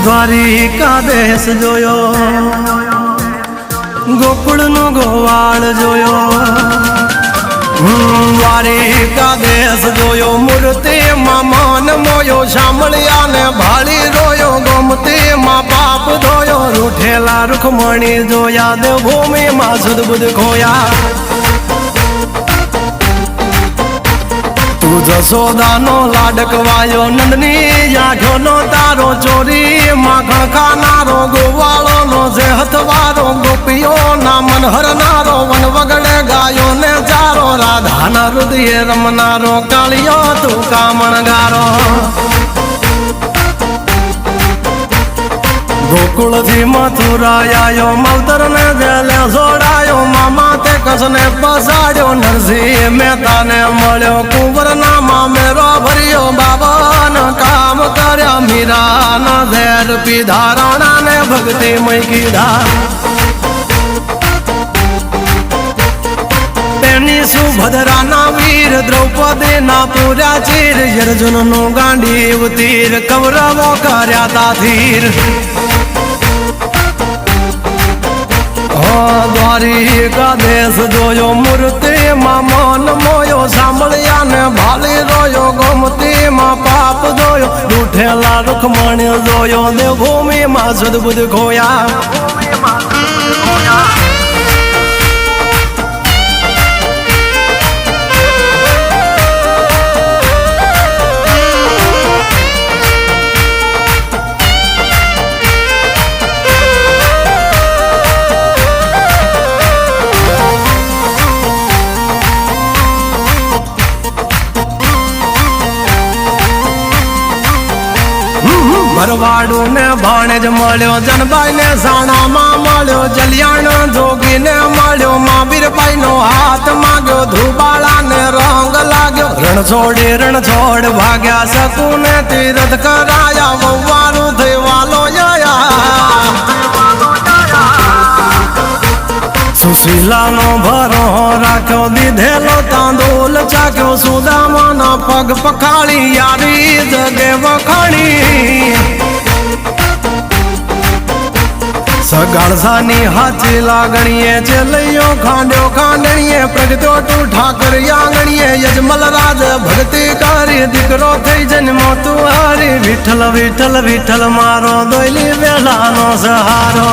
દ્વારિકા દેશ જોયો, ગોકુળનો ગોવાળ જોયો, દ્વારિકા દેશ જોયો, મૂર્તિમાં મન મોયો, સાંભળ્યા ને ભાળી રોયો, ગોમતીમાં પાપ ધોયો, રૂઠેલા રૂખમણી જોયા, દેવભૂમિમાં સુદબુદ ખોયા. તું જશોદાનો લાડકવાયો, નંદની આંખોનો તારો, ચોરી માખણ ખાનારો, ગોવાળોનો જે હથવારો, ગોપીઓના મન હરનારો, વન વગડે ગાયો ને ચારો, રાધાના હૃદયે રમનારો, કાળિયો તું કામણગારો. ગોકુળથી મથુરા આયો, માવતર ને જેલે છોડાયો, મામા તે કસને પસાડ્યો, નરસિંહ મહેતાને મળ્યો, કુંવરના મામેરો ભર્યો, બાબાના કામ કર્યા, મીરાના ઝેર પીધા, રાણાને ભક્તિમય કીધા. તેની સુભદ્રાના વીર, દ્રૌપદીના પૂર્યા ચીર, અર્જુનનું ગાંડીવ તીર, કૌરવો કર્યા તાથીર. દ્વારિકા દેશ જોયો, મૂર્તિમાં મન મોયો, સાંભળ્યા ને ભાળી રોયો, ગોમતીમાં પાપ જોયો, રૂઠેલા રૂખમણી જોયો, દેવભૂમિમાં સુદબુદ ખોયા. ભરવાડું ને ભાણેજ મળ્યો, જનબાઈ ને સાણામાં મળ્યો, જલિયાણ જોગી ને મળ્યો, મહાવીરભાઈ નો હાથ માગ્યો, ધુબાળા ને રંગ લાગ્યો, રણ છોડી રણ છોડ ભાગ્યા, શકું ને તીરથ કરાયા, વવારું થઈ વાલો સુશીલાનો ભરો રાખ્યો, દીધેલો તાંદોલ ચાખ્યો, સુદામાના પગ પખાળી, યારી જગે વખાણી. સગાળસાની હાચી લાગણીએ, ચેલૈયો ખાંડ્યો ખાંડણીએ, પ્રગટ્યો તું ઠાકર આંગણીએ, યજમલ રાજ ભક્તિ કરી, દીકરો થઈ જન્મો તું હારી, વિઠ્ઠલ વિઠ્ઠલ વિઠ્ઠલ મારો, દોયલી વેલાનો સહારો.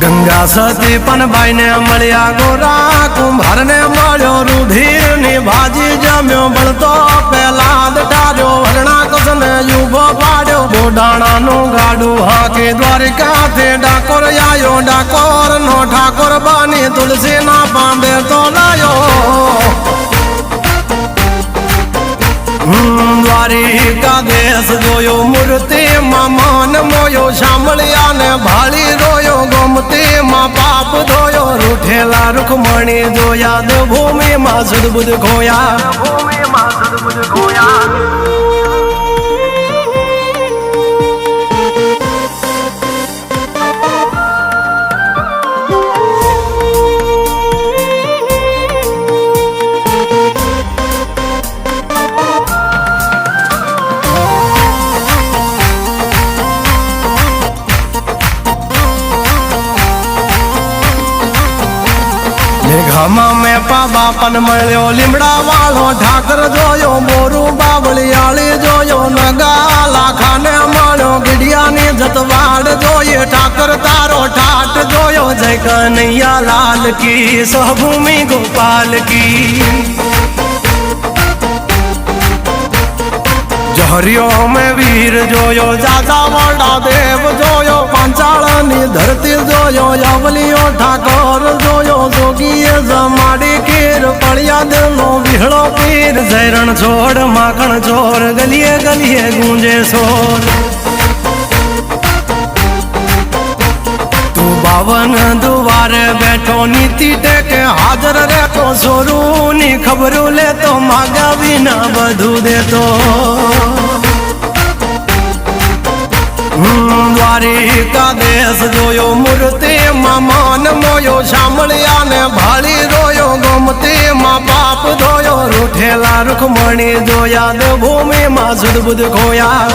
ગંગા સતી પનબાઈ ને મળ્યા, ગોરા કુંભાર ને મળ્યો, રુધિર ની ભાજી જમ્યો, બળતો પેલા ઠાર્યો, હરણા કસને યુભો પાડ્યો, બોડાણા નું ગાડું હાકી, દ્વારિકાથી ડાકોર આયો, ડાકોર નો ઠાકોર બની, તુલસી ના પાંબે તો લાયો. દ્વારિકા દેશ જોયો, મૂર્તિમાં મન મોયો, સાંભળ્યા ને ભાળી રોયો, ગોમતીમાં પાપ ધોયો, રૂઠેલા રૂખમણી જોયા, દેવભૂમિમાં સુદબુદ ખોયા. ઘામાં મેં પાબા પણ મળ્યો, લીમડા વાળો ઠાકર જોયો, બોરું બાવળિયાળી જોયો, નગા લાખાને મળ્યો, ગીડિયાની જતવાડ જોઈએ, ઠાકર તારો ઠાઠ જોયો, જય કનૈયા લાલ કી, સહભૂમિ ગોપાલ કી. જહરિયો મેં વીર જોયો, જાજા વડા દેવ જોયો, પાંચાળની ધરતી જોયો, યવલિયો ઠાકોર જોયો, જોગીએ જમાડી ખીર, પળિયા દિલનો વિહળો પીર, જયરણ છોડ માખણ ચોર, ગલીએ ગલીએ ગુંજે સોર. તું 52 દુવારે બેઠો નીતિ ટેકે હાજર રહેતો સોરું ની ખબરું લેતો માગા વિના બધું દેતો દ્વારિકા દેશ જોયો મૂર્તિ માં માન મોયો શામળિયા ને ભાળી રોયો ગોમતી માં પાપ ધોયો રૂઠેલા રૂખમણી જોયા દેવભૂમિ માં સુધ બુધ ખોયા